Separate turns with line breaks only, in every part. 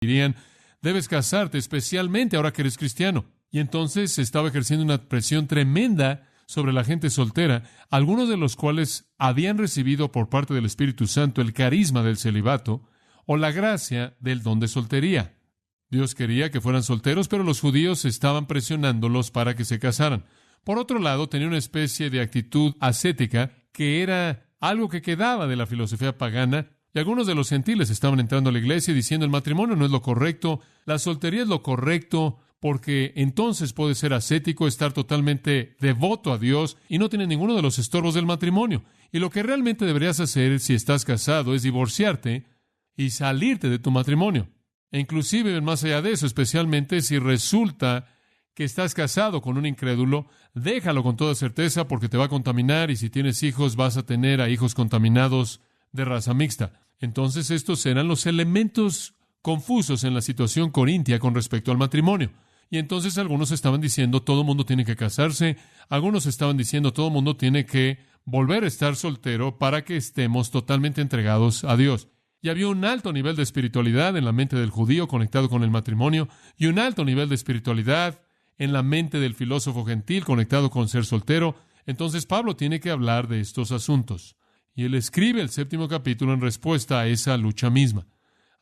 dirían, debes casarte, especialmente ahora que eres cristiano. Y entonces se estaba ejerciendo una presión tremenda sobre la gente soltera, algunos de los cuales habían recibido por parte del Espíritu Santo el carisma del celibato o la gracia del don de soltería. Dios quería que fueran solteros, pero los judíos estaban presionándolos para que se casaran. Por otro lado, tenía una especie de actitud ascética que era algo que quedaba de la filosofía pagana, y algunos de los gentiles estaban entrando a la iglesia y diciendo el matrimonio no es lo correcto, la soltería es lo correcto, porque entonces puedes ser ascético, estar totalmente devoto a Dios y no tienes ninguno de los estorbos del matrimonio. Y lo que realmente deberías hacer si estás casado es divorciarte y salirte de tu matrimonio. E inclusive más allá de eso, especialmente si resulta que estás casado con un incrédulo, déjalo con toda certeza porque te va a contaminar y si tienes hijos vas a tener a hijos contaminados de raza mixta. Entonces estos eran los elementos confusos en la situación corintia con respecto al matrimonio. Y entonces algunos estaban diciendo todo mundo tiene que casarse, algunos estaban diciendo todo mundo tiene que volver a estar soltero para que estemos totalmente entregados a Dios. Y había un alto nivel de espiritualidad en la mente del judío conectado con el matrimonio y un alto nivel de espiritualidad en la mente del filósofo gentil conectado con ser soltero. Entonces Pablo tiene que hablar de estos asuntos. Y él escribe el 7º capítulo en respuesta a esa lucha misma.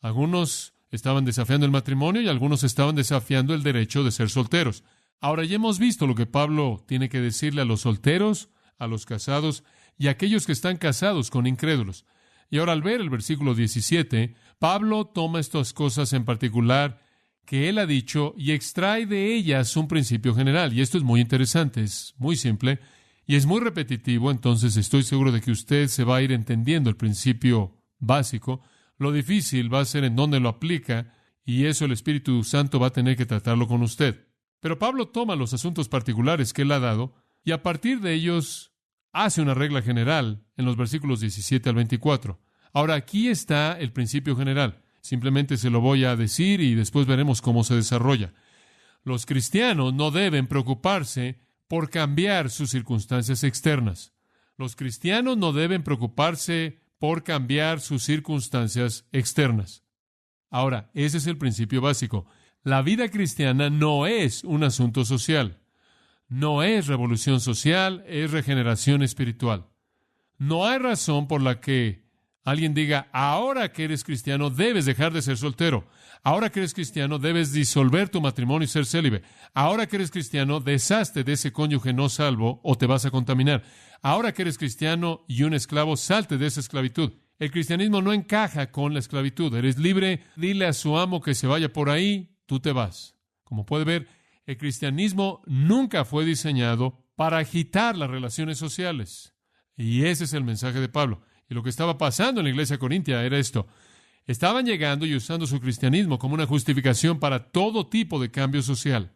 Algunos estaban desafiando el matrimonio y algunos estaban desafiando el derecho de ser solteros. Ahora ya hemos visto lo que Pablo tiene que decirle a los solteros, a los casados y a aquellos que están casados con incrédulos. Y ahora al ver el versículo 17, Pablo toma estas cosas en particular que él ha dicho y extrae de ellas un principio general. Y esto es muy interesante, es muy simple y es muy repetitivo, entonces estoy seguro de que usted se va a ir entendiendo el principio básico. Lo difícil va a ser en dónde lo aplica, y eso el Espíritu Santo va a tener que tratarlo con usted. Pero Pablo toma los asuntos particulares que él ha dado, y a partir de ellos hace una regla general en los versículos 17 al 24. Ahora, aquí está el principio general. Simplemente se lo voy a decir y después veremos cómo se desarrolla. Los cristianos no deben preocuparse por cambiar sus circunstancias externas. Los cristianos no deben preocuparse por cambiar sus circunstancias externas. Ahora, ese es el principio básico. La vida cristiana no es un asunto social. No es revolución social, es regeneración espiritual. No hay razón por la que alguien diga, ahora que eres cristiano debes dejar de ser soltero. Ahora que eres cristiano debes disolver tu matrimonio y ser célibe. Ahora que eres cristiano deshazte de ese cónyuge no salvo o te vas a contaminar. Ahora que eres cristiano y un esclavo, salte de esa esclavitud. El cristianismo no encaja con la esclavitud. Eres libre, dile a su amo que se vaya por ahí, tú te vas. Como puede ver, el cristianismo nunca fue diseñado para agitar las relaciones sociales. Y ese es el mensaje de Pablo. Y lo que estaba pasando en la iglesia corintia era esto. Estaban llegando y usando su cristianismo como una justificación para todo tipo de cambio social.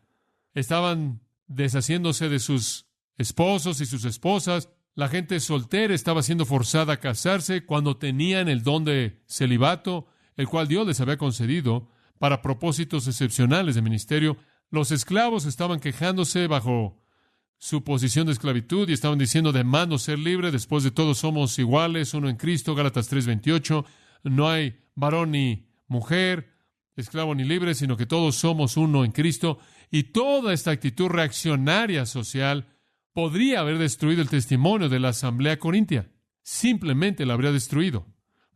Estaban deshaciéndose de sus esposos y sus esposas. La gente soltera estaba siendo forzada a casarse cuando tenían el don de celibato, el cual Dios les había concedido para propósitos excepcionales de ministerio. Los esclavos estaban quejándose bajo su posición de esclavitud y estaban diciendo, demando ser libre, después de todo somos iguales, uno en Cristo, Gálatas 3:28, no hay varón ni mujer, esclavo ni libre, sino que todos somos uno en Cristo. Y toda esta actitud reaccionaria social podría haber destruido el testimonio de la asamblea corintia. Simplemente la habría destruido.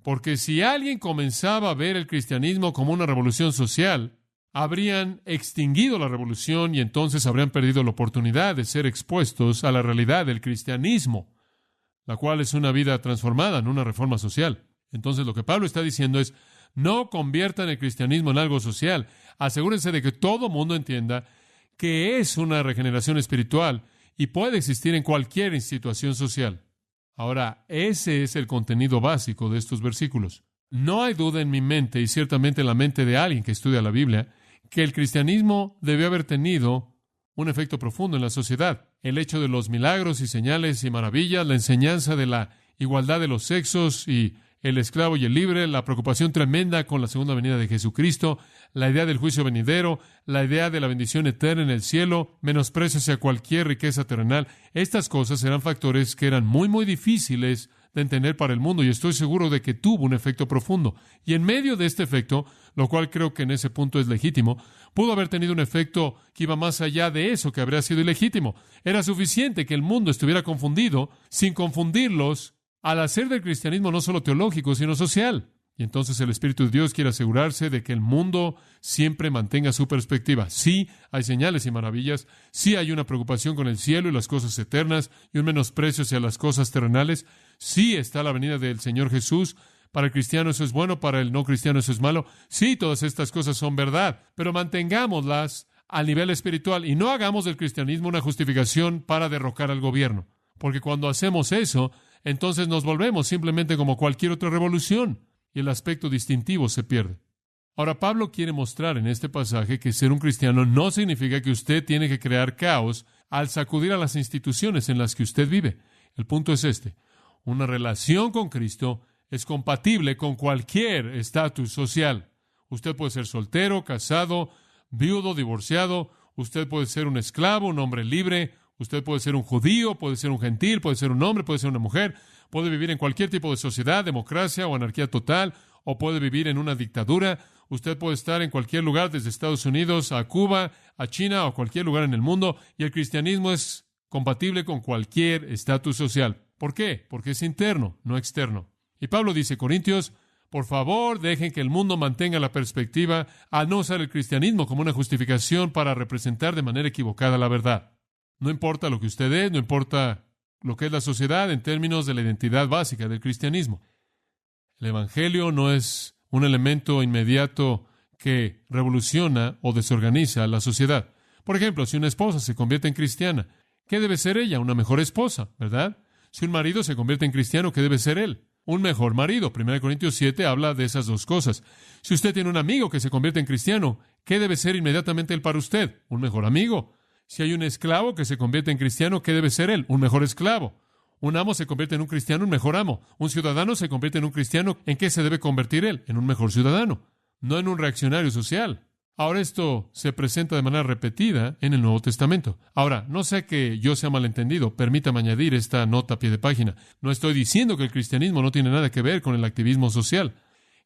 Porque si alguien comenzaba a ver el cristianismo como una revolución social, habrían extinguido la revolución y entonces habrían perdido la oportunidad de ser expuestos a la realidad del cristianismo, la cual es una vida transformada en una reforma social. Entonces lo que Pablo está diciendo es, no conviertan el cristianismo en algo social. Asegúrense de que todo mundo entienda que es una regeneración espiritual y puede existir en cualquier situación social. Ahora, ese es el contenido básico de estos versículos. No hay duda en mi mente, y ciertamente en la mente de alguien que estudia la Biblia, que el cristianismo debió haber tenido un efecto profundo en la sociedad. El hecho de los milagros y señales y maravillas, la enseñanza de la igualdad de los sexos y el esclavo y el libre, la preocupación tremenda con la segunda venida de Jesucristo, la idea del juicio venidero, la idea de la bendición eterna en el cielo, menosprecio hacia cualquier riqueza terrenal. Estas cosas eran factores que eran muy, muy difíciles de entender para el mundo, y estoy seguro de que tuvo un efecto profundo. Y en medio de este efecto, lo cual creo que en ese punto es legítimo, pudo haber tenido un efecto que iba más allá de eso que habría sido ilegítimo. Era suficiente que el mundo estuviera confundido, sin confundirlos, al hacer del cristianismo no solo teológico, sino social. Y entonces el Espíritu de Dios quiere asegurarse de que el mundo siempre mantenga su perspectiva. Sí, hay señales y maravillas. Sí, hay una preocupación con el cielo y las cosas eternas y un menosprecio hacia las cosas terrenales. Sí, está la venida del Señor Jesús. Para el cristiano eso es bueno, para el no cristiano eso es malo. Sí, todas estas cosas son verdad, pero mantengámoslas al nivel espiritual y no hagamos del cristianismo una justificación para derrocar al gobierno. Porque cuando hacemos eso, entonces nos volvemos simplemente como cualquier otra revolución, y el aspecto distintivo se pierde. Ahora, Pablo quiere mostrar en este pasaje que ser un cristiano no significa que usted tiene que crear caos al sacudir a las instituciones en las que usted vive. El punto es este: una relación con Cristo es compatible con cualquier estatus social. Usted puede ser soltero, casado, viudo, divorciado. Usted puede ser un esclavo, un hombre libre. Usted puede ser un judío, puede ser un gentil, puede ser un hombre, puede ser una mujer. Puede vivir en cualquier tipo de sociedad, democracia o anarquía total, o puede vivir en una dictadura. Usted puede estar en cualquier lugar, desde Estados Unidos a Cuba, a China o cualquier lugar en el mundo, y el cristianismo es compatible con cualquier estatus social. ¿Por qué? Porque es interno, no externo. Y Pablo dice, Corintios, por favor, dejen que el mundo mantenga la perspectiva al no usar el cristianismo como una justificación para representar de manera equivocada la verdad. No importa lo que usted es, no importa lo que es la sociedad en términos de la identidad básica del cristianismo. El Evangelio no es un elemento inmediato que revoluciona o desorganiza la sociedad. Por ejemplo, si una esposa se convierte en cristiana, ¿qué debe ser ella? Una mejor esposa, ¿verdad? Si un marido se convierte en cristiano, ¿qué debe ser él? Un mejor marido. 1 Corintios 7 habla de esas dos cosas. Si usted tiene un amigo que se convierte en cristiano, ¿qué debe ser inmediatamente él para usted? Un mejor amigo. Si hay un esclavo que se convierte en cristiano, ¿qué debe ser él? Un mejor esclavo. Un amo se convierte en un cristiano, un mejor amo. Un ciudadano se convierte en un cristiano, ¿en qué se debe convertir él? En un mejor ciudadano, no en un reaccionario social. Ahora esto se presenta de manera repetida en el Nuevo Testamento. Ahora, no sé que yo sea malentendido, permítame añadir esta nota a pie de página. No estoy diciendo que el cristianismo no tiene nada que ver con el activismo social.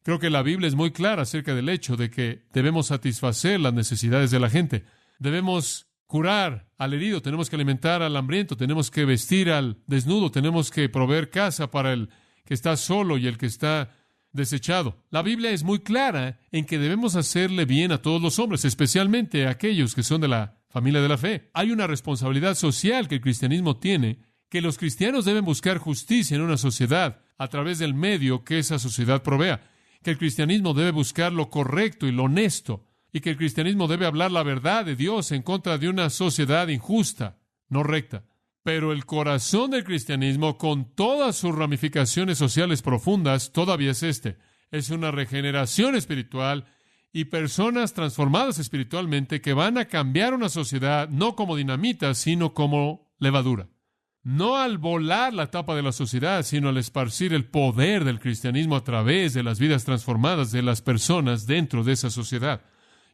Creo que la Biblia es muy clara acerca del hecho de que debemos satisfacer las necesidades de la gente. Debemos curar al herido, tenemos que alimentar al hambriento, tenemos que vestir al desnudo, tenemos que proveer casa para el que está solo y el que está desechado. La Biblia es muy clara en que debemos hacerle bien a todos los hombres, especialmente a aquellos que son de la familia de la fe. Hay una responsabilidad social que el cristianismo tiene, que los cristianos deben buscar justicia en una sociedad a través del medio que esa sociedad provea, que el cristianismo debe buscar lo correcto y lo honesto, y que el cristianismo debe hablar la verdad de Dios en contra de una sociedad injusta, no recta. Pero el corazón del cristianismo, con todas sus ramificaciones sociales profundas, todavía es este. Es una regeneración espiritual y personas transformadas espiritualmente que van a cambiar una sociedad no como dinamita, sino como levadura. No al volar la tapa de la sociedad, sino al esparcir el poder del cristianismo a través de las vidas transformadas de las personas dentro de esa sociedad.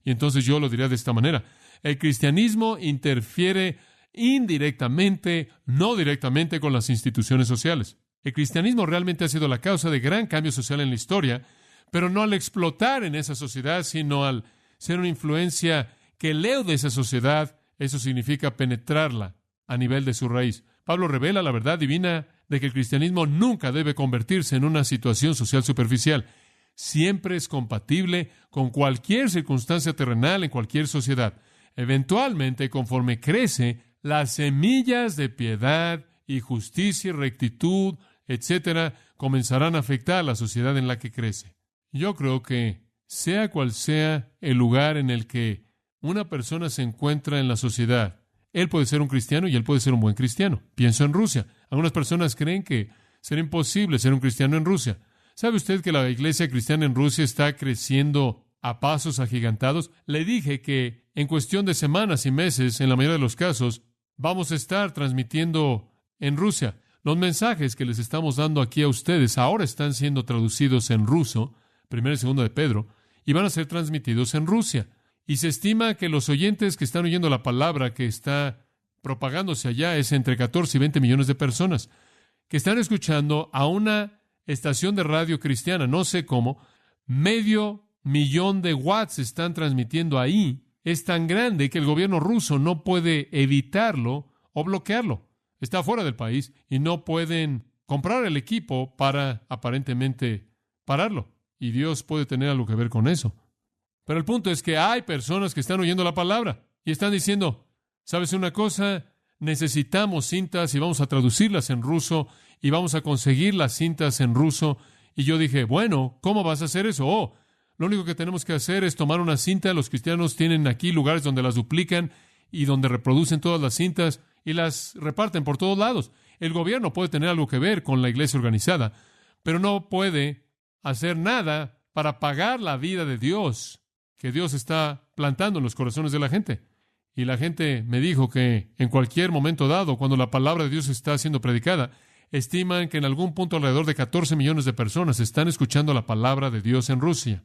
Y entonces yo lo diría de esta manera: el cristianismo interfiere indirectamente, no directamente, con las instituciones sociales. El cristianismo realmente ha sido la causa de gran cambio social en la historia, pero no al explotar en esa sociedad, sino al ser una influencia que leude esa sociedad. Eso significa penetrarla a nivel de su raíz. Pablo revela la verdad divina de que el cristianismo nunca debe convertirse en una situación social superficial. Siempre es compatible con cualquier circunstancia terrenal en cualquier sociedad. Eventualmente, conforme crece, las semillas de piedad y justicia y rectitud, etcétera, comenzarán a afectar a la sociedad en la que crece. Yo creo que, sea cual sea el lugar en el que una persona se encuentra en la sociedad, él puede ser un cristiano y él puede ser un buen cristiano. Pienso en Rusia. Algunas personas creen que será imposible ser un cristiano en Rusia. ¿Sabe usted que la iglesia cristiana en Rusia está creciendo a pasos agigantados? Le dije que en cuestión de semanas y meses, en la mayoría de los casos, vamos a estar transmitiendo en Rusia. Los mensajes que les estamos dando aquí a ustedes ahora están siendo traducidos en ruso, 1 y 2 de Pedro, y van a ser transmitidos en Rusia. Y se estima que los oyentes que están oyendo la palabra que está propagándose allá es entre 14 y 20 millones de personas. que están escuchando a una estación de radio cristiana, no sé cómo, 500,000 de watts están transmitiendo ahí. Es tan grande que el gobierno ruso no puede evitarlo o bloquearlo. Está fuera del país y no pueden comprar el equipo para aparentemente pararlo. Y Dios puede tener algo que ver con eso. Pero el punto es que hay personas que están oyendo la palabra y están diciendo, ¿sabes una cosa? Necesitamos cintas y vamos a traducirlas en ruso y vamos a conseguir las cintas en ruso. Y yo dije, bueno, ¿cómo vas a hacer eso? Oh, lo único que tenemos que hacer es tomar una cinta. Los cristianos tienen aquí lugares donde las duplican y donde reproducen todas las cintas y las reparten por todos lados. El gobierno puede tener algo que ver con la iglesia organizada, pero no puede hacer nada para pagar la vida de Dios que Dios está plantando en los corazones de la gente. Y la gente me dijo que en cualquier momento dado, cuando la palabra de Dios está siendo predicada, estiman que en algún punto alrededor de 14 millones de personas están escuchando la palabra de Dios en Rusia.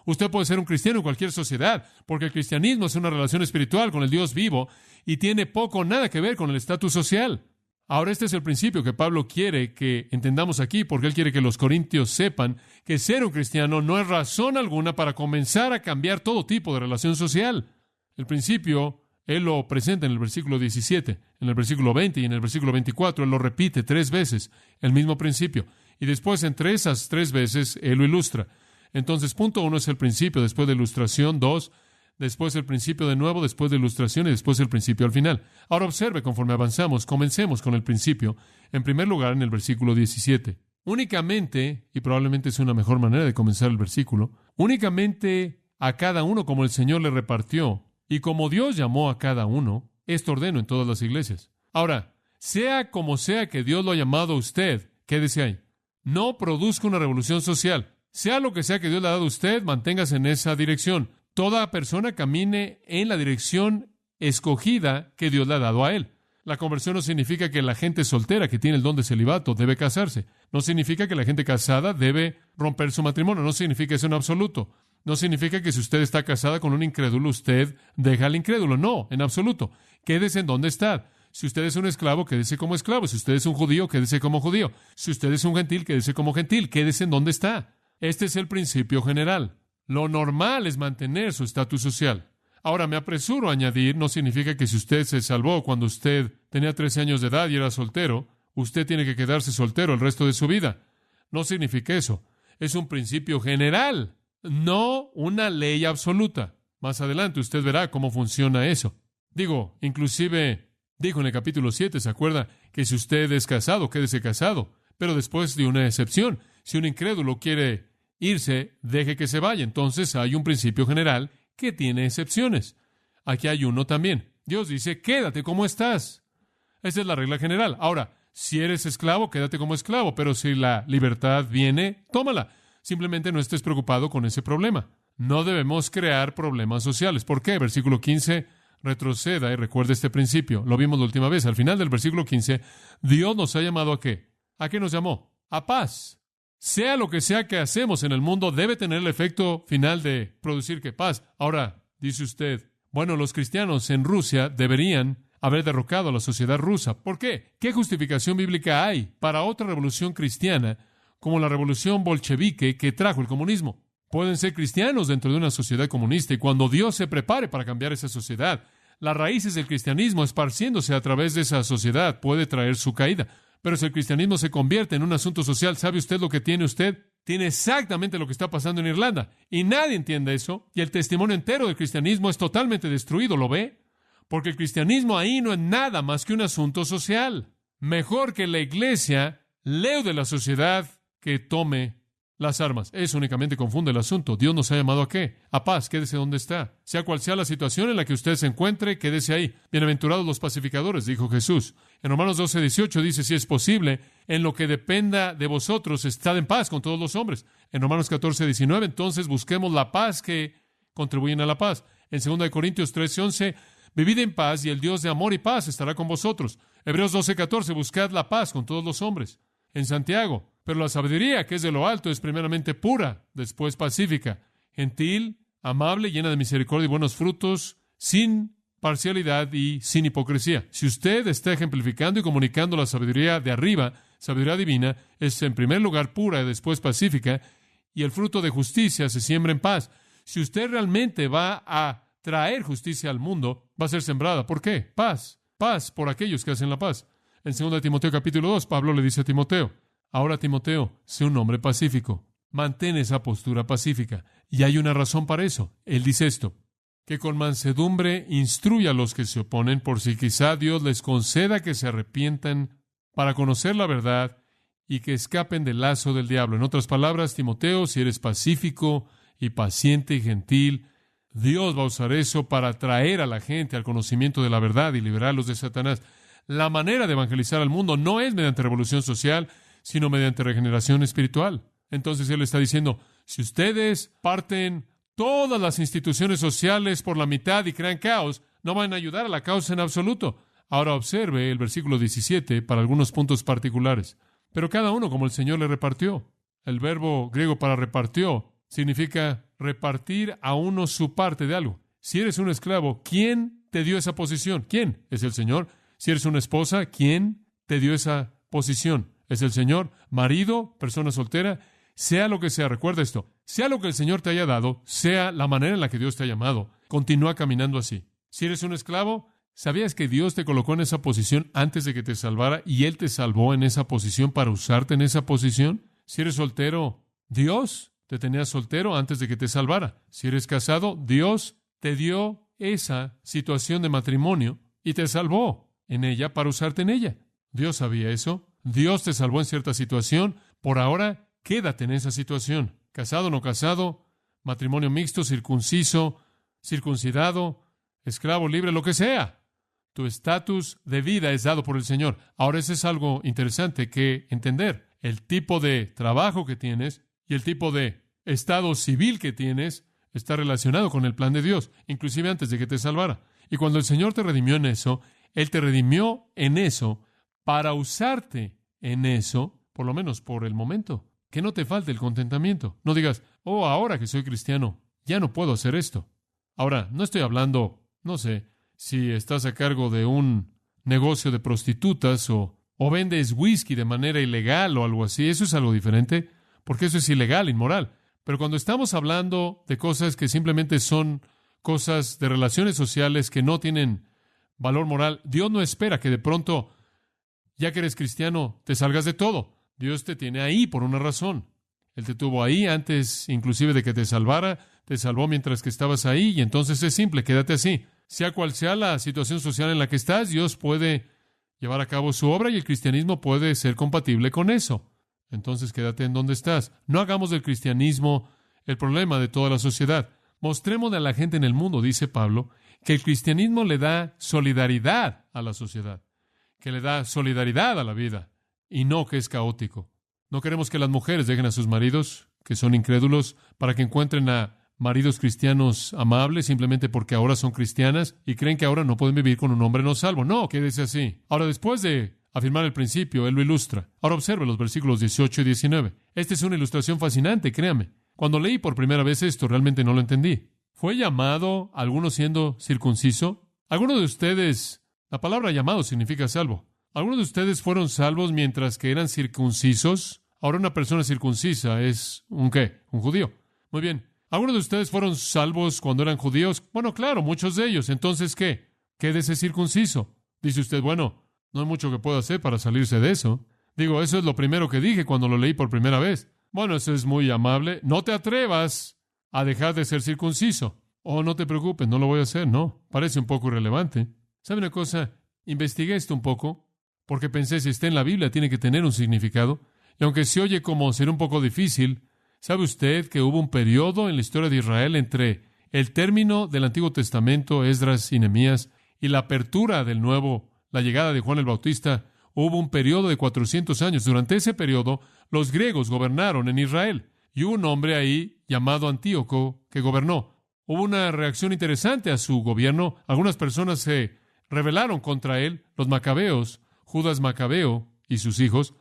Usted puede ser un cristiano en cualquier sociedad, porque el cristianismo es una relación espiritual con el Dios vivo y tiene poco o nada que ver con el estatus social. Ahora, este es el principio que Pablo quiere que entendamos aquí, porque él quiere que los corintios sepan que ser un cristiano no es razón alguna para comenzar a cambiar todo tipo de relación social. El principio, él lo presenta en el versículo 17, en el versículo 20 y en el versículo 24. Él lo repite 3 veces, el mismo principio. Y después, entre esas 3 veces, él lo ilustra. Entonces, punto 1 es el principio, después de ilustración, 2, después el principio de nuevo, después de ilustración y después el principio al final. Ahora observe conforme avanzamos. Comencemos con el principio. En primer lugar, en el versículo 17. Únicamente, y probablemente es una mejor manera de comenzar el versículo, únicamente a cada uno como el Señor le repartió y como Dios llamó a cada uno, esto ordeno en todas las iglesias. Ahora, sea como sea que Dios lo ha llamado a usted, quédese ahí. No produzca una revolución social. Sea lo que sea que Dios le ha dado a usted, manténgase en esa dirección. Toda persona camine en la dirección escogida que Dios le ha dado a él. La conversión no significa que la gente soltera que tiene el don de celibato debe casarse. No significa que la gente casada debe romper su matrimonio. No significa eso en absoluto. No significa que si usted está casada con un incrédulo, usted deja al incrédulo. No, en absoluto. Quédese en donde está. Si usted es un esclavo, quédese como esclavo. Si usted es un judío, quédese como judío. Si usted es un gentil, quédese como gentil. Quédese en donde está. Este es el principio general. Lo normal es mantener su estatus social. Ahora, me apresuro a añadir, no significa que si usted se salvó cuando usted tenía 13 años de edad y era soltero, usted tiene que quedarse soltero el resto de su vida. No significa eso. Es un principio general, no una ley absoluta. Más adelante usted verá cómo funciona eso. Inclusive, dijo en el capítulo 7, ¿se acuerda? Que si usted es casado, quédese casado. Pero después de una excepción, si un incrédulo quiere irse, deje que se vaya. Entonces hay un principio general que tiene excepciones. Aquí hay uno también. Dios dice, quédate como estás. Esa es la regla general. Ahora, si eres esclavo, quédate como esclavo, pero si la libertad viene, tómala. Simplemente no estés preocupado con ese problema. No debemos crear problemas sociales. ¿Por qué? Versículo 15, retroceda y recuerde este principio. Lo vimos la última vez. Al final del versículo 15, Dios nos ha llamado ¿a qué? ¿A qué nos llamó? A paz. Sea lo que sea que hacemos en el mundo, debe tener el efecto final de producir ¿qué? Paz. Ahora, dice usted, bueno, los cristianos en Rusia deberían haber derrocado a la sociedad rusa. ¿Por qué? ¿Qué justificación bíblica hay para otra revolución cristiana como la revolución bolchevique que trajo el comunismo? Pueden ser cristianos dentro de una sociedad comunista y cuando Dios se prepare para cambiar esa sociedad, las raíces del cristianismo esparciéndose a través de esa sociedad puede traer su caída. Pero si el cristianismo se convierte en un asunto social, ¿sabe usted lo que tiene usted? Tiene exactamente lo que está pasando en Irlanda. Y nadie entiende eso. Y el testimonio entero del cristianismo es totalmente destruido, ¿lo ve? Porque el cristianismo ahí no es nada más que un asunto social. Mejor que la iglesia leude la sociedad que tome las armas. Eso únicamente confunde el asunto. Dios nos ha llamado ¿a qué? A paz. Quédese donde está. Sea cual sea la situación en la que usted se encuentre, quédese ahí. Bienaventurados los pacificadores, dijo Jesús. En Romanos 12:18 dice, si es posible, en lo que dependa de vosotros, estad en paz con todos los hombres. En Romanos 14:19, entonces busquemos la paz que contribuyen a la paz. En 2 Corintios 13:11, vivid en paz y el Dios de amor y paz estará con vosotros. Hebreos 12:14, buscad la paz con todos los hombres. En Santiago, pero la sabiduría que es de lo alto es primeramente pura, después pacífica, gentil, amable, llena de misericordia y buenos frutos, sin parcialidad y sin hipocresía. Si usted está ejemplificando y comunicando la sabiduría de arriba, sabiduría divina, es en primer lugar pura y después pacífica, y el fruto de justicia se siembra en paz. Si usted realmente va a traer justicia al mundo, va a ser sembrada. ¿Por qué? Paz. Paz por aquellos que hacen la paz. En 2 Timoteo capítulo 2, Pablo le dice a Timoteo, ahora Timoteo, sé un hombre pacífico. Mantén esa postura pacífica. Y hay una razón para eso. Él dice esto, que con mansedumbre instruya a los que se oponen, por si quizá Dios les conceda que se arrepientan para conocer la verdad y que escapen del lazo del diablo. En otras palabras, Timoteo, si eres pacífico y paciente y gentil, Dios va a usar eso para traer a la gente al conocimiento de la verdad y liberarlos de Satanás. La manera de evangelizar al mundo no es mediante revolución social, sino mediante regeneración espiritual. Entonces él está diciendo, si ustedes parten todas las instituciones sociales por la mitad y crean caos, no van a ayudar a la causa en absoluto. Ahora observe el versículo 17 para algunos puntos particulares. Pero cada uno como el Señor le repartió. El verbo griego para repartió significa repartir a uno su parte de algo. Si eres un esclavo, ¿quién te dio esa posición? ¿Quién? Es el Señor. Si eres una esposa, ¿quién te dio esa posición? Es el Señor. Marido, persona soltera, sea lo que sea, recuerda esto, sea lo que el Señor te haya dado, sea la manera en la que Dios te ha llamado, continúa caminando así. Si eres un esclavo, ¿sabías que Dios te colocó en esa posición antes de que te salvara y Él te salvó en esa posición para usarte en esa posición? Si eres soltero, Dios te tenía soltero antes de que te salvara. Si eres casado, Dios te dio esa situación de matrimonio y te salvó en ella para usarte en ella. Dios sabía eso. Dios te salvó en cierta situación. Por ahora, quédate en esa situación. Casado, no casado, matrimonio mixto, circunciso, circuncidado, esclavo, libre, lo que sea. Tu estatus de vida es dado por el Señor. Ahora, eso es algo interesante que entender. El tipo de trabajo que tienes y el tipo de estado civil que tienes está relacionado con el plan de Dios, inclusive antes de que te salvara. Y cuando el Señor te redimió en eso, Él te redimió en eso para usarte en eso, por lo menos por el momento. Que no te falte el contentamiento. No digas, oh, ahora que soy cristiano, ya no puedo hacer esto. Ahora, no estoy hablando, no sé, si estás a cargo de un negocio de prostitutas o vendes whisky de manera ilegal o algo así. Eso es algo diferente, porque eso es ilegal, inmoral. Pero cuando estamos hablando de cosas que simplemente son cosas de relaciones sociales que no tienen valor moral, Dios no espera que de pronto, ya que eres cristiano, te salgas de todo. Dios te tiene ahí por una razón. Él te tuvo ahí antes, inclusive de que te salvara, te salvó mientras que estabas ahí, y entonces es simple, quédate así. Sea cual sea la situación social en la que estás, Dios puede llevar a cabo su obra y el cristianismo puede ser compatible con eso. Entonces quédate en donde estás. No hagamos del cristianismo el problema de toda la sociedad. Mostremos a la gente en el mundo, dice Pablo, que el cristianismo le da solidaridad a la sociedad, que le da solidaridad a la vida, y no que es caótico. No queremos que las mujeres dejen a sus maridos, que son incrédulos, para que encuentren a maridos cristianos amables simplemente porque ahora son cristianas y creen que ahora no pueden vivir con un hombre no salvo. No, quédese así. Ahora, después de afirmar el principio, él lo ilustra. Ahora observe los versículos 18 y 19. Esta es una ilustración fascinante, créame. Cuando leí por primera vez esto, realmente no lo entendí. ¿Fue llamado alguno siendo circunciso? ¿Alguno de ustedes, la palabra llamado significa salvo? ¿Algunos de ustedes fueron salvos mientras que eran circuncisos? Ahora una persona circuncisa es ¿un qué? Un judío. Muy bien. ¿Algunos de ustedes fueron salvos cuando eran judíos? Bueno, claro, muchos de ellos. Entonces, ¿qué? Quédese circunciso. Dice usted, bueno, no hay mucho que pueda hacer para salirse de eso. Digo, eso es lo primero que dije cuando lo leí por primera vez. Bueno, eso es muy amable. No te atrevas a dejar de ser circunciso. Oh, no te preocupes, no lo voy a hacer, no. Parece un poco irrelevante. ¿Sabe una cosa? Investigué esto un poco, porque pensé, si está en la Biblia, tiene que tener un significado. Y aunque se oye como ser un poco difícil, ¿sabe usted que hubo un periodo en la historia de Israel entre el término del Antiguo Testamento, Esdras y Nehemías, y la apertura del Nuevo, la llegada de Juan el Bautista? Hubo un periodo de 400 años. Durante ese periodo, los griegos gobernaron en Israel. Y hubo un hombre ahí llamado Antíoco que gobernó. Hubo una reacción interesante a su gobierno. Algunas personas se rebelaron contra él, los macabeos, Judas Macabeo y sus hijos,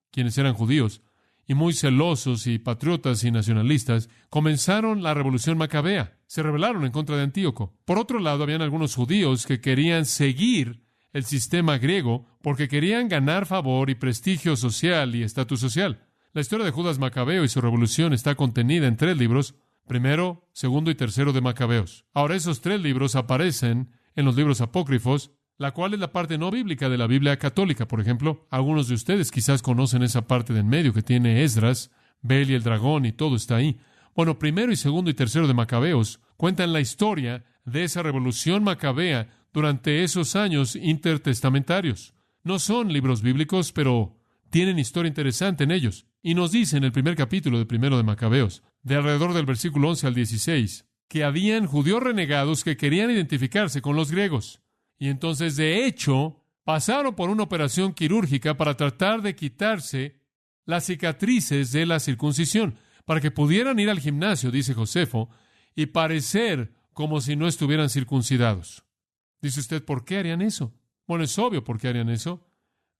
quienes eran judíos, y muy celosos y patriotas y nacionalistas, comenzaron la revolución macabea. Se rebelaron en contra de Antíoco. Por otro lado, habían algunos judíos que querían seguir el sistema griego porque querían ganar favor y prestigio social y estatus social. La historia de Judas Macabeo y su revolución está contenida en 3 libros, primero, segundo y tercero de Macabeos. Ahora, esos 3 libros aparecen en los libros apócrifos, la cual es la parte no bíblica de la Biblia católica. Por ejemplo, algunos de ustedes quizás conocen esa parte de en medio que tiene Esdras, Bel y el dragón, y todo está ahí. Bueno, primero y segundo y tercero de Macabeos cuentan la historia de esa revolución macabea durante esos años intertestamentarios. No son libros bíblicos, pero tienen historia interesante en ellos. Y nos dice en el primer capítulo de primero de Macabeos, de alrededor del versículo 11 al 16, que habían judíos renegados que querían identificarse con los griegos. Y entonces, de hecho, pasaron por una operación quirúrgica para tratar de quitarse las cicatrices de la circuncisión, para que pudieran ir al gimnasio, dice Josefo, y parecer como si no estuvieran circuncidados. Dice usted, ¿por qué harían eso? Bueno, es obvio por qué harían eso.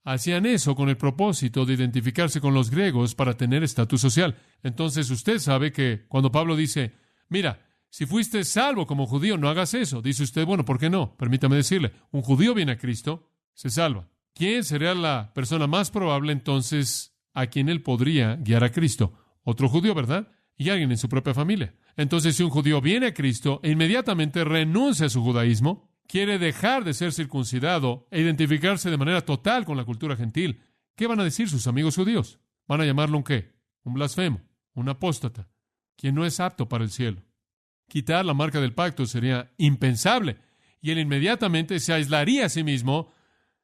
Hacían eso con el propósito de identificarse con los griegos para tener estatus social. Entonces usted sabe que cuando Pablo dice, mira, si fuiste salvo como judío, no hagas eso. Dice usted, bueno, ¿por qué no? Permítame decirle, un judío viene a Cristo, se salva. ¿Quién sería la persona más probable entonces a quien él podría guiar a Cristo? Otro judío, ¿verdad? Y alguien en su propia familia. Entonces, si un judío viene a Cristo e inmediatamente renuncia a su judaísmo, quiere dejar de ser circuncidado e identificarse de manera total con la cultura gentil, ¿qué van a decir sus amigos judíos? ¿Van a llamarlo un qué? Un blasfemo, un apóstata, quien no es apto para el cielo. Quitar la marca del pacto sería impensable, y él inmediatamente se aislaría a sí mismo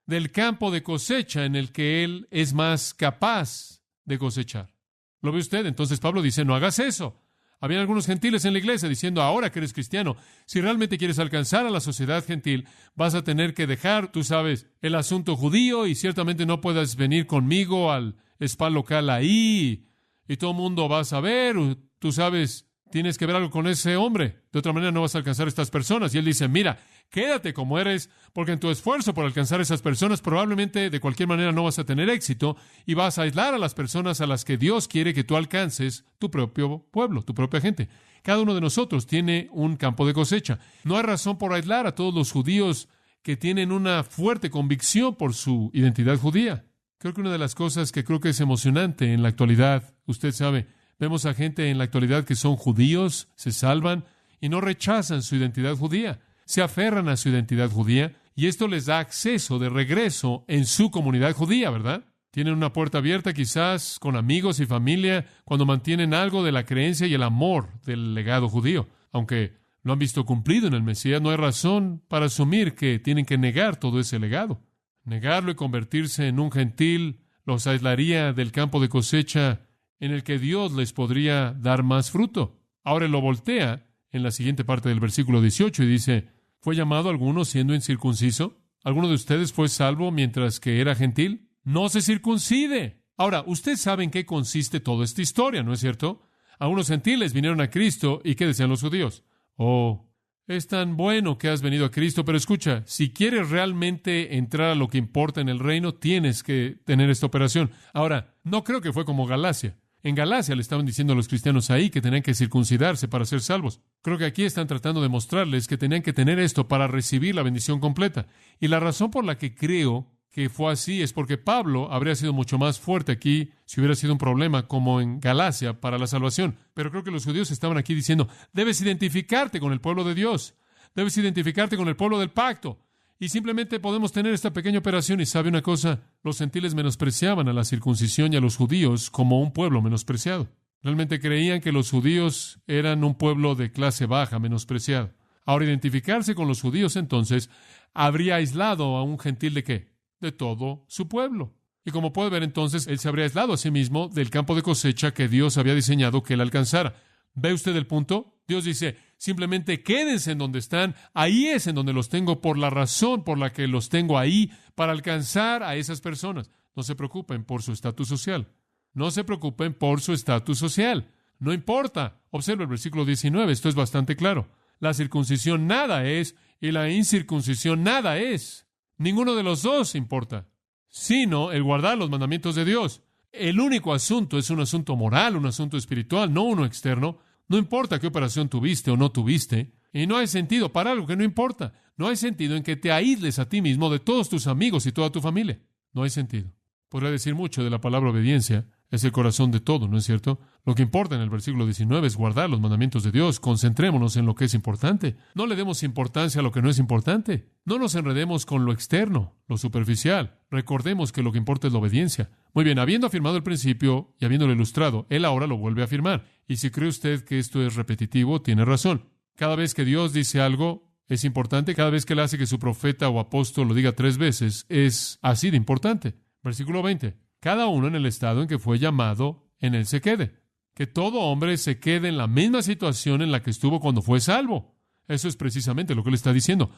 del campo de cosecha en el que él es más capaz de cosechar. ¿Lo ve usted? Entonces Pablo dice, no hagas eso. Habían algunos gentiles en la iglesia diciendo, ahora que eres cristiano, si realmente quieres alcanzar a la sociedad gentil, vas a tener que dejar, tú sabes, el asunto judío y ciertamente no puedas venir conmigo al spa local ahí y todo el mundo va a saber, tú sabes, tienes que ver algo con ese hombre. De otra manera no vas a alcanzar a estas personas. Y él dice, mira, quédate como eres, porque en tu esfuerzo por alcanzar a esas personas probablemente de cualquier manera no vas a tener éxito y vas a aislar a las personas a las que Dios quiere que tú alcances, tu propio pueblo, tu propia gente. Cada uno de nosotros tiene un campo de cosecha. No hay razón por aislar a todos los judíos que tienen una fuerte convicción por su identidad judía. Creo que una de las cosas que creo que es emocionante en la actualidad, usted sabe, vemos a gente en la actualidad que son judíos, se salvan y no rechazan su identidad judía. Se aferran a su identidad judía y esto les da acceso de regreso en su comunidad judía, ¿verdad? Tienen una puerta abierta quizás con amigos y familia cuando mantienen algo de la creencia y el amor del legado judío. Aunque lo han visto cumplido en el Mesías, no hay razón para asumir que tienen que negar todo ese legado. Negarlo y convertirse en un gentil los aislaría del campo de cosecha en el que Dios les podría dar más fruto. Ahora él lo voltea en la siguiente parte del versículo 18 y dice, ¿fue llamado alguno siendo incircunciso? ¿Alguno de ustedes fue salvo mientras que era gentil? ¡No se circuncide! Ahora, usted sabe en qué consiste toda esta historia, ¿no es cierto? Algunos gentiles vinieron a Cristo y ¿qué decían los judíos? Oh, es tan bueno que has venido a Cristo, pero escucha, si quieres realmente entrar a lo que importa en el reino, tienes que tener esta operación. Ahora, no creo que fue como Galacia. En Galacia le estaban diciendo a los cristianos ahí que tenían que circuncidarse para ser salvos. Creo que aquí están tratando de mostrarles que tenían que tener esto para recibir la bendición completa. Y la razón por la que creo que fue así es porque Pablo habría sido mucho más fuerte aquí si hubiera sido un problema como en Galacia para la salvación. Pero creo que los judíos estaban aquí diciendo, debes identificarte con el pueblo de Dios, debes identificarte con el pueblo del pacto. Y simplemente podemos tener esta pequeña operación y ¿sabe una cosa? Los gentiles menospreciaban a la circuncisión y a los judíos como un pueblo menospreciado. Realmente creían que los judíos eran un pueblo de clase baja, menospreciado. Ahora, identificarse con los judíos entonces habría aislado a un gentil ¿de qué? De todo su pueblo. Y como puede ver entonces, él se habría aislado a sí mismo del campo de cosecha que Dios había diseñado que él alcanzara. ¿Ve usted el punto? Dios dice, simplemente quédense en donde están, ahí es en donde los tengo por la razón por la que los tengo ahí, para alcanzar a esas personas. No se preocupen por su estatus social. No se preocupen por su estatus social. No importa. Observa el versículo 19, esto es bastante claro. La circuncisión nada es y la incircuncisión nada es. Ninguno de los dos importa, sino el guardar los mandamientos de Dios. El único asunto es un asunto moral, un asunto espiritual, no uno externo. No importa qué operación tuviste o no tuviste, Y no hay sentido para algo que no importa. No hay sentido en que te aísles a ti mismo de todos tus amigos y toda tu familia. No hay sentido. Podría decir mucho de la palabra obediencia. Es el corazón de todo, ¿no es cierto? Lo que importa en el versículo 19 es guardar los mandamientos de Dios. Concentrémonos en lo que es importante. No le demos importancia a lo que no es importante. No nos enredemos con lo externo, lo superficial. Recordemos que lo que importa es la obediencia. Muy bien, habiendo afirmado el principio y habiéndolo ilustrado, él ahora lo vuelve a afirmar. Y si cree usted que esto es repetitivo, tiene razón. Cada vez que Dios dice algo, es importante. Cada vez que él hace que su profeta o apóstol lo diga 3 veces, es así de importante. Versículo 20. Cada uno en el estado en que fue llamado, en él se quede. Que todo hombre se quede en la misma situación en la que estuvo cuando fue salvo. Eso es precisamente lo que él está diciendo.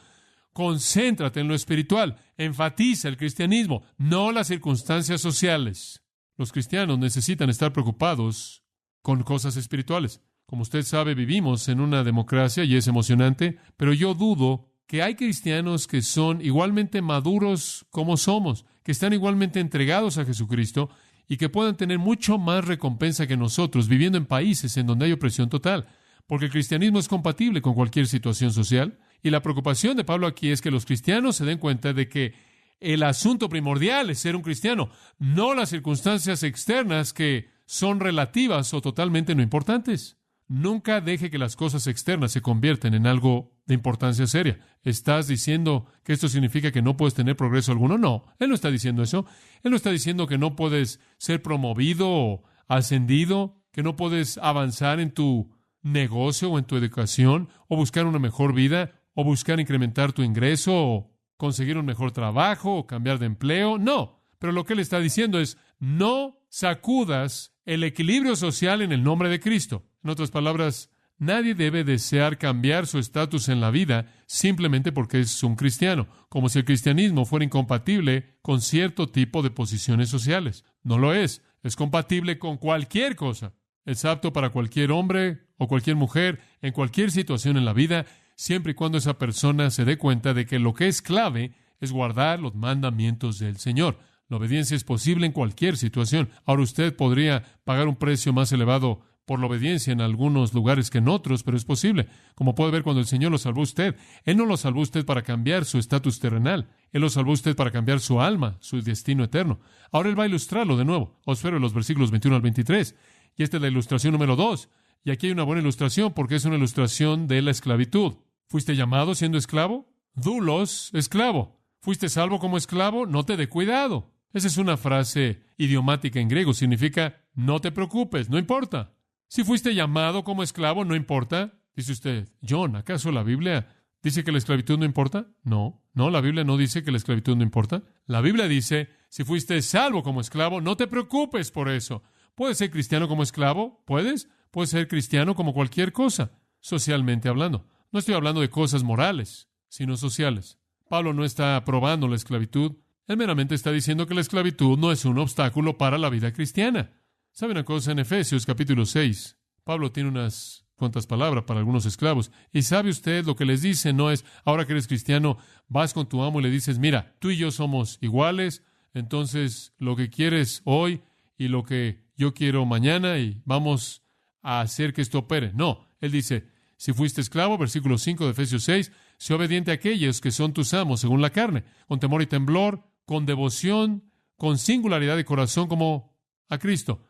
Concéntrate en lo espiritual. Enfatiza el cristianismo, no las circunstancias sociales. Los cristianos necesitan estar preocupados con cosas espirituales. Como usted sabe, vivimos en una democracia y es emocionante, pero yo dudo que hay cristianos que son igualmente maduros como somos, que están igualmente entregados a Jesucristo y que puedan tener mucho más recompensa que nosotros viviendo en países en donde hay opresión total, porque el cristianismo es compatible con cualquier situación social. Y la preocupación de Pablo aquí es que los cristianos se den cuenta de que el asunto primordial es ser un cristiano, no las circunstancias externas que son relativas o totalmente no importantes. Nunca deje que las cosas externas se conviertan en algo de importancia seria. ¿Estás diciendo que esto significa que no puedes tener progreso alguno? No, él no está diciendo eso. Él no está diciendo que no puedes ser promovido o ascendido, que no puedes avanzar en tu negocio o en tu educación, o buscar una mejor vida, o buscar incrementar tu ingreso, o conseguir un mejor trabajo, o cambiar de empleo. No, pero lo que él está diciendo es, no sacudas el equilibrio social en el nombre de Cristo. En otras palabras, nadie debe desear cambiar su estatus en la vida simplemente porque es un cristiano, como si el cristianismo fuera incompatible con cierto tipo de posiciones sociales. No lo es. Es compatible con cualquier cosa. Es apto para cualquier hombre o cualquier mujer en cualquier situación en la vida, siempre y cuando esa persona se dé cuenta de que lo que es clave es guardar los mandamientos del Señor. La obediencia es posible en cualquier situación. Ahora usted podría pagar un precio más elevado por la obediencia en algunos lugares que en otros, pero es posible. Como puede ver, cuando el Señor lo salvó a usted, Él no lo salvó a usted para cambiar su estatus terrenal. Él lo salvó a usted para cambiar su alma, su destino eterno. Ahora Él va a ilustrarlo de nuevo. Observe los versículos 21 al 23. Y esta es la ilustración número 2. Y aquí hay una buena ilustración porque es una ilustración de la esclavitud. ¿Fuiste llamado siendo esclavo? Doulos, esclavo. ¿Fuiste salvo como esclavo? No te dé cuidado. Esa es una frase idiomática en griego. Significa, no te preocupes, no importa. Si fuiste llamado como esclavo, no importa. Dice usted, John, ¿acaso la Biblia dice que la esclavitud no importa? No, la Biblia no dice que la esclavitud no importa. La Biblia dice, si fuiste salvo como esclavo, no te preocupes por eso. ¿Puedes ser cristiano como esclavo? ¿Puedes? Puedes ser cristiano como cualquier cosa, socialmente hablando. No estoy hablando de cosas morales, sino sociales. Pablo no está aprobando la esclavitud. Él meramente está diciendo que la esclavitud no es un obstáculo para la vida cristiana. ¿Sabe una cosa? En Efesios capítulo 6, Pablo tiene unas cuantas palabras para algunos esclavos. Y sabe usted, lo que les dice no es, ahora que eres cristiano, vas con tu amo y le dices, mira, tú y yo somos iguales, entonces lo que quieres hoy y lo que yo quiero mañana y vamos a hacer que esto opere. No, él dice, si fuiste esclavo, versículo 5 de Efesios 6, sé obediente a aquellos que son tus amos según la carne, con temor y temblor, con devoción, con singularidad de corazón como a Cristo.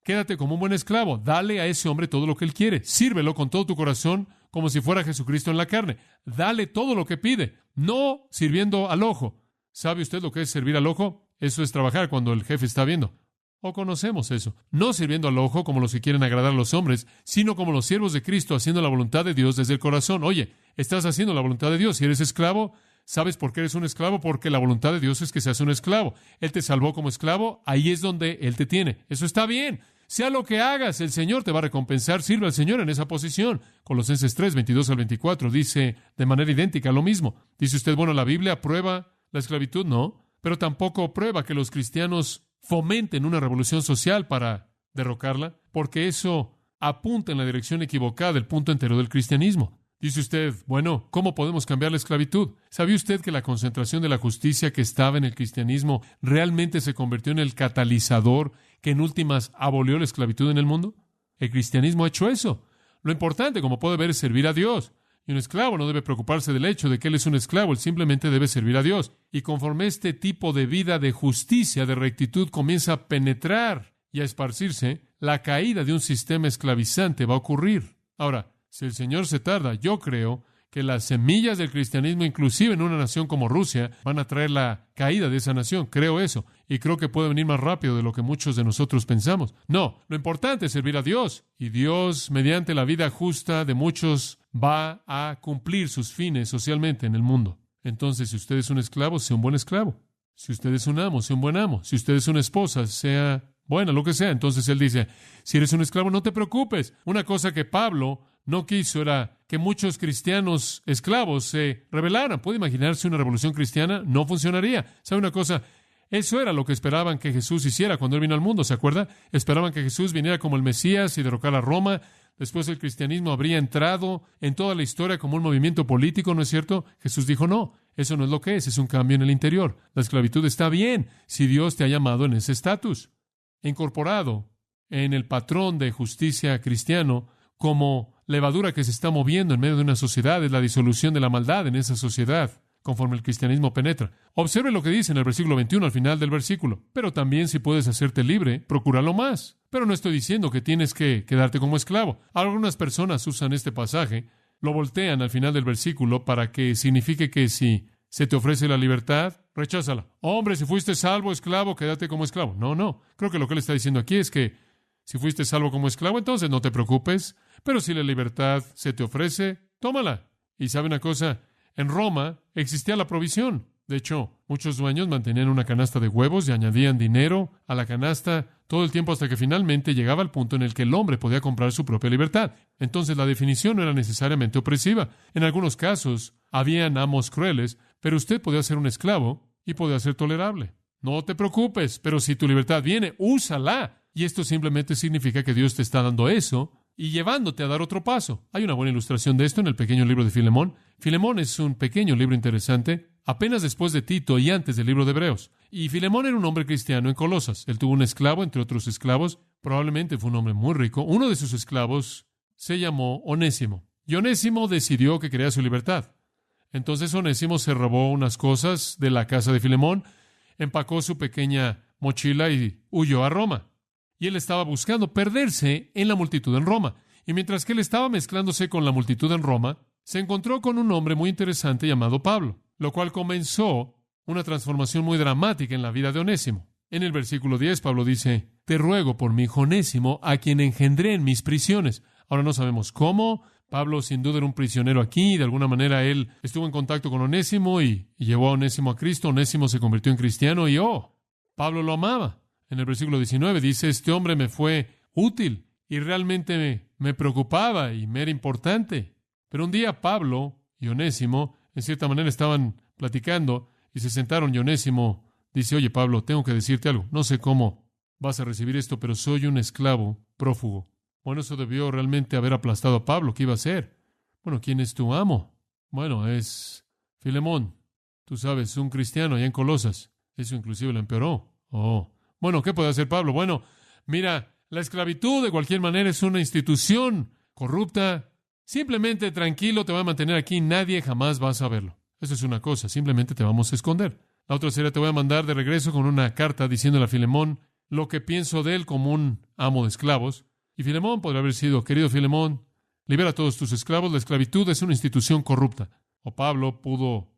Quédate como un buen esclavo. Dale a ese hombre todo lo que él quiere. Sírvelo con todo tu corazón como si fuera Jesucristo en la carne. Dale todo lo que pide, no sirviendo al ojo. ¿Sabe usted lo que es servir al ojo? Eso es trabajar cuando el jefe está viendo. O conocemos eso. No sirviendo al ojo como los que quieren agradar a los hombres, sino como los siervos de Cristo haciendo la voluntad de Dios desde el corazón. Oye, estás haciendo la voluntad de Dios. Si eres esclavo, ¿sabes por qué eres un esclavo? Porque la voluntad de Dios es que seas un esclavo. Él te salvó como esclavo, ahí es donde Él te tiene. Eso está bien. Sea lo que hagas, el Señor te va a recompensar. Sirve al Señor en esa posición. Colosenses 3, 22 al 24 dice de manera idéntica lo mismo. Dice usted, bueno, ¿la Biblia aprueba la esclavitud? No, pero tampoco prueba que los cristianos fomenten una revolución social para derrocarla, porque eso apunta en la dirección equivocada del punto entero del cristianismo. Dice usted, bueno, ¿cómo podemos cambiar la esclavitud? ¿Sabía usted que la concentración de la justicia que estaba en el cristianismo realmente se convirtió en el catalizador que en últimas abolió la esclavitud en el mundo? El cristianismo ha hecho eso. Lo importante, como puede ver, es servir a Dios. Y un esclavo no debe preocuparse del hecho de que él es un esclavo, él simplemente debe servir a Dios. Y conforme este tipo de vida de justicia, de rectitud, comienza a penetrar y a esparcirse, la caída de un sistema esclavizante va a ocurrir. Ahora, si el Señor se tarda, yo creo que las semillas del cristianismo, inclusive en una nación como Rusia, van a traer la caída de esa nación. Creo eso. Y creo que puede venir más rápido de lo que muchos de nosotros pensamos. No, lo importante es servir a Dios. Y Dios, mediante la vida justa de muchos, va a cumplir sus fines socialmente en el mundo. Entonces, si usted es un esclavo, sea un buen esclavo. Si usted es un amo, sea un buen amo. Si usted es una esposa, sea buena, lo que sea. Entonces él dice, si eres un esclavo, no te preocupes. Una cosa que Pablo no quiso era que muchos cristianos esclavos se rebelaran. ¿Puede imaginarse una revolución cristiana? No funcionaría. ¿Sabe una cosa? Eso era lo que esperaban que Jesús hiciera cuando Él vino al mundo, ¿se acuerda? Esperaban que Jesús viniera como el Mesías y derrocara a Roma. Después el cristianismo habría entrado en toda la historia como un movimiento político, ¿no es cierto? Jesús dijo, no, eso no es lo que es un cambio en el interior. La esclavitud está bien si Dios te ha llamado en ese estatus. Incorporado en el patrón de justicia cristiano como levadura que se está moviendo en medio de una sociedad, es la disolución de la maldad en esa sociedad, conforme el cristianismo penetra. Observe lo que dice en el versículo 21, al final del versículo. Pero también si puedes hacerte libre, procúralo más. Pero no estoy diciendo que tienes que quedarte como esclavo. Algunas personas usan este pasaje, lo voltean al final del versículo para que signifique que si se te ofrece la libertad, recházala. Hombre, si fuiste salvo, esclavo, quédate como esclavo. No. Creo que lo que él está diciendo aquí es que si fuiste salvo como esclavo, entonces no te preocupes. Pero si la libertad se te ofrece, tómala. Y sabe una cosa, en Roma existía la provisión. De hecho, muchos dueños mantenían una canasta de huevos y añadían dinero a la canasta todo el tiempo hasta que finalmente llegaba el punto en el que el hombre podía comprar su propia libertad. Entonces la definición no era necesariamente opresiva. En algunos casos habían amos crueles, pero usted podía ser un esclavo y podía ser tolerable. No te preocupes, pero si tu libertad viene, úsala. Y esto simplemente significa que Dios te está dando eso y llevándote a dar otro paso. Hay una buena ilustración de esto en el pequeño libro de Filemón. Filemón es un pequeño libro interesante, apenas después de Tito y antes del libro de Hebreos. Y Filemón era un hombre cristiano en Colosas. Él tuvo un esclavo, entre otros esclavos. Probablemente fue un hombre muy rico. Uno de sus esclavos se llamó Onésimo. Y Onésimo decidió que quería su libertad. Entonces Onésimo se robó unas cosas de la casa de Filemón, empacó su pequeña mochila y huyó a Roma. Y él estaba buscando perderse en la multitud en Roma. Y mientras que él estaba mezclándose con la multitud en Roma, se encontró con un hombre muy interesante llamado Pablo, lo cual comenzó una transformación muy dramática en la vida de Onésimo. En el versículo 10, Pablo dice, te ruego por mi hijo Onésimo, a quien engendré en mis prisiones. Ahora no sabemos cómo. Pablo sin duda era un prisionero aquí, de alguna manera él estuvo en contacto con Onésimo y llevó a Onésimo a Cristo. Onésimo se convirtió en cristiano y Pablo lo amaba. En el versículo 19 dice, este hombre me fue útil y realmente me preocupaba y me era importante. Pero un día Pablo y Onésimo, en cierta manera, estaban platicando y se sentaron y Onésimo dice, oye Pablo, tengo que decirte algo. No sé cómo vas a recibir esto, pero soy un esclavo prófugo. Bueno, eso debió realmente haber aplastado a Pablo. ¿Qué iba a hacer? Bueno, ¿quién es tu amo? Bueno, es Filemón. Tú sabes, un cristiano allá en Colosas. Eso inclusive lo empeoró. Bueno, ¿qué puede hacer Pablo? Bueno, mira, la esclavitud de cualquier manera es una institución corrupta. Simplemente tranquilo, te voy a mantener aquí. Nadie jamás va a saberlo. Eso es una cosa. Simplemente te vamos a esconder. La otra sería, te voy a mandar de regreso con una carta diciéndole a Filemón lo que pienso de él como un amo de esclavos. Y Filemón podría haber sido, querido Filemón, libera a todos tus esclavos. La esclavitud es una institución corrupta. O Pablo pudo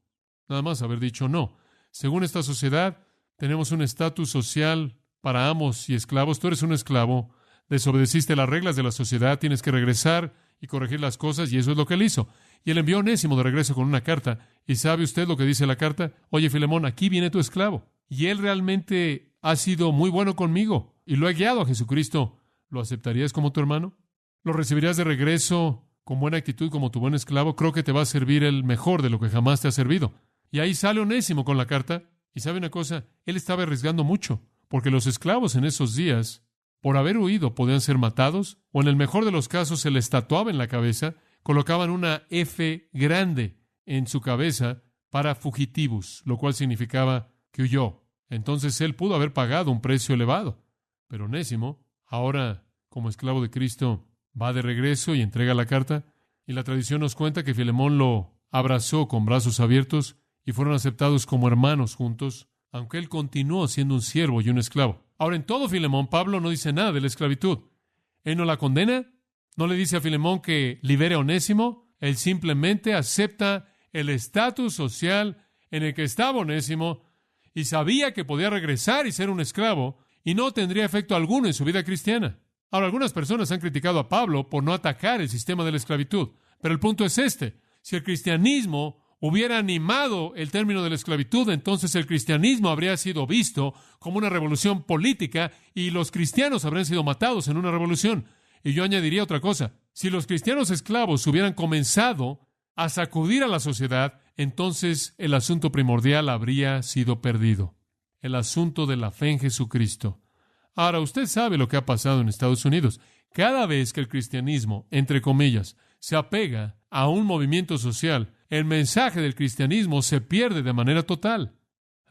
nada más haber dicho no. Según esta sociedad, tenemos un estatus social para amos y esclavos. Tú eres un esclavo, desobedeciste las reglas de la sociedad, tienes que regresar y corregir las cosas, y eso es lo que él hizo. Y él envió a Onésimo de regreso con una carta. ¿Y sabe usted lo que dice la carta? Oye, Filemón, aquí viene tu esclavo. Y él realmente ha sido muy bueno conmigo y lo ha guiado a Jesucristo. ¿Lo aceptarías como tu hermano? ¿Lo recibirías de regreso con buena actitud como tu buen esclavo? Creo que te va a servir el mejor de lo que jamás te ha servido. Y ahí sale Onésimo con la carta. Y sabe una cosa, él estaba arriesgando mucho, porque los esclavos en esos días, por haber huido, podían ser matados, o en el mejor de los casos se les tatuaba en la cabeza, colocaban una F grande en su cabeza para fugitivus, lo cual significaba que huyó. Entonces él pudo haber pagado un precio elevado. Pero Onésimo, ahora como esclavo de Cristo, va de regreso y entrega la carta. Y la tradición nos cuenta que Filemón lo abrazó con brazos abiertos y fueron aceptados como hermanos juntos, aunque él continuó siendo un siervo y un esclavo. Ahora, en todo Filemón, Pablo no dice nada de la esclavitud. Él no la condena, no le dice a Filemón que libere a Onésimo, él simplemente acepta el estatus social en el que estaba Onésimo y sabía que podía regresar y ser un esclavo y no tendría efecto alguno en su vida cristiana. Ahora, algunas personas han criticado a Pablo por no atacar el sistema de la esclavitud, pero el punto es este: si el cristianismo hubiera animado el término de la esclavitud, entonces el cristianismo habría sido visto como una revolución política y los cristianos habrían sido matados en una revolución. Y yo añadiría otra cosa: si los cristianos esclavos hubieran comenzado a sacudir a la sociedad, entonces el asunto primordial habría sido perdido. El asunto de la fe en Jesucristo. Ahora, usted sabe lo que ha pasado en Estados Unidos. Cada vez que el cristianismo, entre comillas, se apega a un movimiento social, el mensaje del cristianismo se pierde de manera total.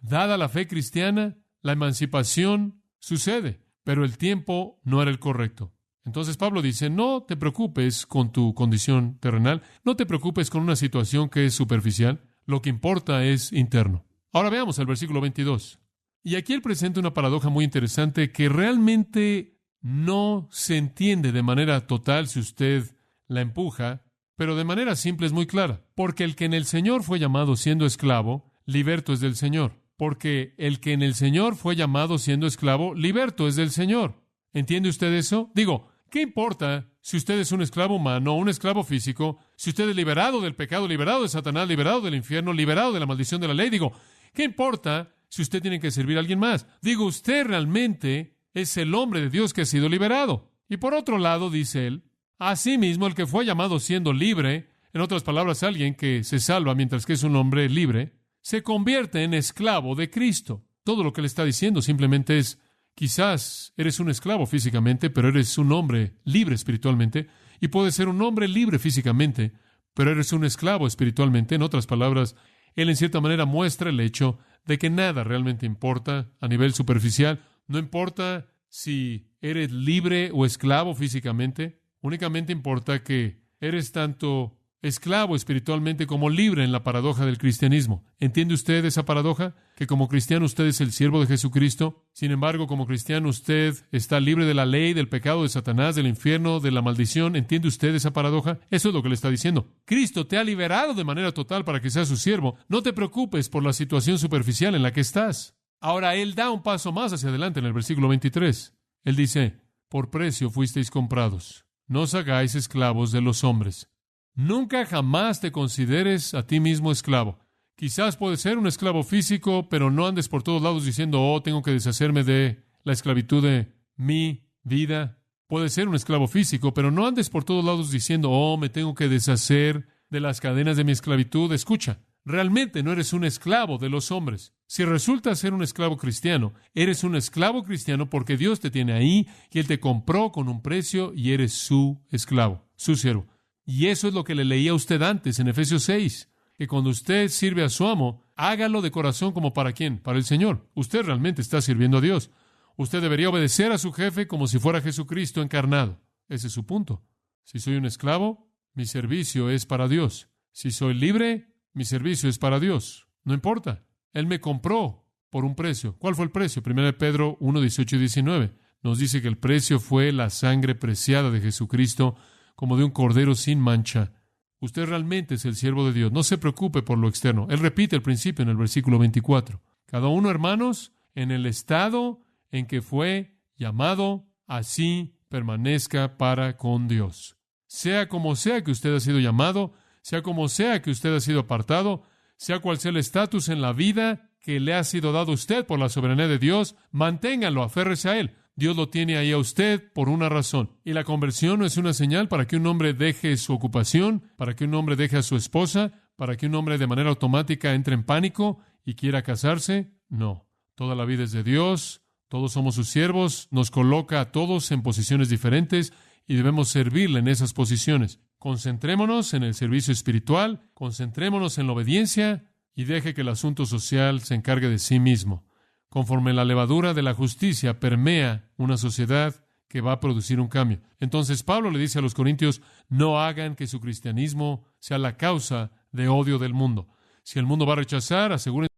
Dada la fe cristiana, la emancipación sucede, pero el tiempo no era el correcto. Entonces Pablo dice, no te preocupes con tu condición terrenal, no te preocupes con una situación que es superficial, lo que importa es interno. Ahora veamos el versículo 22. Y aquí él presenta una paradoja muy interesante que realmente no se entiende de manera total si usted la empuja, pero de manera simple es muy clara. Porque el que en el Señor fue llamado siendo esclavo, liberto es del Señor. Porque el que en el Señor fue llamado siendo esclavo, liberto es del Señor. ¿Entiende usted eso? Digo, ¿qué importa si usted es un esclavo humano o un esclavo físico? Si usted es liberado del pecado, liberado de Satanás, liberado del infierno, liberado de la maldición de la ley. Digo, ¿qué importa si usted tiene que servir a alguien más? Digo, usted realmente es el hombre de Dios que ha sido liberado. Y por otro lado, dice él, asimismo, el que fue llamado siendo libre, en otras palabras, alguien que se salva mientras que es un hombre libre, se convierte en esclavo de Cristo. Todo lo que le está diciendo simplemente es, quizás eres un esclavo físicamente, pero eres un hombre libre espiritualmente, y puedes ser un hombre libre físicamente, pero eres un esclavo espiritualmente. En otras palabras, él en cierta manera muestra el hecho de que nada realmente importa a nivel superficial. No importa si eres libre o esclavo físicamente, únicamente importa que eres tanto esclavo espiritualmente como libre en la paradoja del cristianismo. ¿Entiende usted esa paradoja? Que como cristiano usted es el siervo de Jesucristo. Sin embargo, como cristiano usted está libre de la ley, del pecado, de Satanás, del infierno, de la maldición. ¿Entiende usted esa paradoja? Eso es lo que le está diciendo. Cristo te ha liberado de manera total para que seas su siervo. No te preocupes por la situación superficial en la que estás. Ahora, él da un paso más hacia adelante en el versículo 23. Él dice, por precio fuisteis comprados. No os hagáis esclavos de los hombres. Nunca jamás te consideres a ti mismo esclavo. Quizás puedes ser un esclavo físico, pero no andes por todos lados diciendo, oh, tengo que deshacerme de la esclavitud de mi vida. Puedes ser un esclavo físico, pero no andes por todos lados diciendo, oh, me tengo que deshacer de las cadenas de mi esclavitud. Escucha, realmente no eres un esclavo de los hombres. Si resultas ser un esclavo cristiano, eres un esclavo cristiano porque Dios te tiene ahí y Él te compró con un precio y eres su esclavo, su siervo. Y eso es lo que le leía a usted antes en Efesios 6, que cuando usted sirve a su amo, hágalo de corazón como para ¿quién? Para el Señor. Usted realmente está sirviendo a Dios. Usted debería obedecer a su jefe como si fuera Jesucristo encarnado. Ese es su punto. Si soy un esclavo, mi servicio es para Dios. Si soy libre, mi servicio es para Dios. No importa. Él me compró por un precio. ¿Cuál fue el precio? 1 Pedro 1, 18 y 19. Nos dice que el precio fue la sangre preciada de Jesucristo, como de un cordero sin mancha. Usted realmente es el siervo de Dios. No se preocupe por lo externo. Él repite el principio en el versículo 24. Cada uno, hermanos, en el estado en que fue llamado, así permanezca para con Dios. Sea como sea que usted ha sido llamado, sea como sea que usted ha sido apartado, sea cual sea el estatus en la vida que le ha sido dado a usted por la soberanía de Dios, manténgalo, aférrese a Él. Dios lo tiene ahí a usted por una razón. Y la conversión no es una señal para que un hombre deje su ocupación, para que un hombre deje a su esposa, para que un hombre de manera automática entre en pánico y quiera casarse. No. Toda la vida es de Dios, todos somos sus siervos, nos coloca a todos en posiciones diferentes y debemos servirle en esas posiciones. Concentrémonos en el servicio espiritual, concentrémonos en la obediencia y deje que el asunto social se encargue de sí mismo. Conforme la levadura de la justicia permea una sociedad, que va a producir un cambio. Entonces Pablo le dice a los corintios, no hagan que su cristianismo sea la causa de odio del mundo. Si el mundo va a rechazar, asegúrense.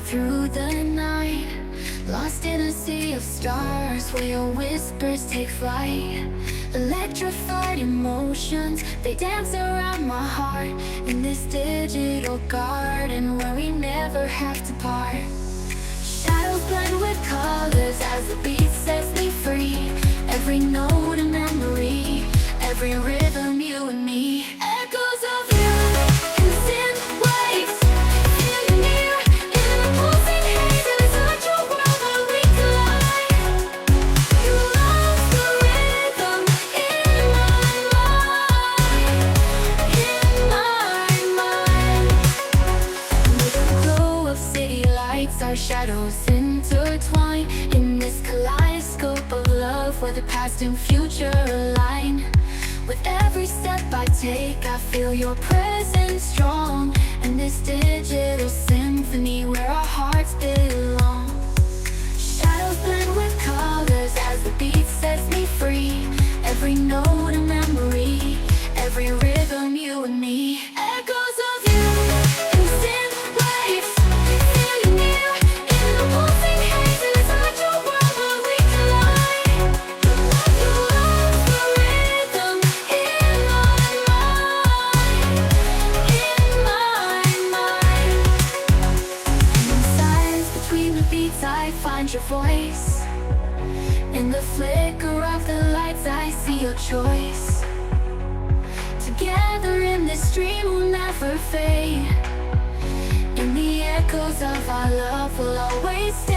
through the night, lost in a sea of stars where your whispers take flight. Electrified emotions, they dance around my heart in this digital garden where we never have to part. Shadows blend with colors as the beat sets me free. Every note a memory, every rhythm you and me. Echoes of you in the synth waves, feel you near in the pulsing haze. It is such a world where we collide. You lost the rhythm in my mind. With the glow of city lights, our shadows intertwine in this kaleidoscope of love where the past and future align. With every step I take, I feel your presence strong, and this digital symphony where our hearts belong. Shadows blend with colors as the beat sets me free. Every note a memory, every rhythm you and me. Echoes of you in synth waves, feel you near in the pulsing haze. It is such a world where we collide. You lost the rhythm in my mind. And in silence between the beats I find your voice. In the flicker of the lights I see your choice. Together in this dream we'll never fade. In the echoes of our love will always stay.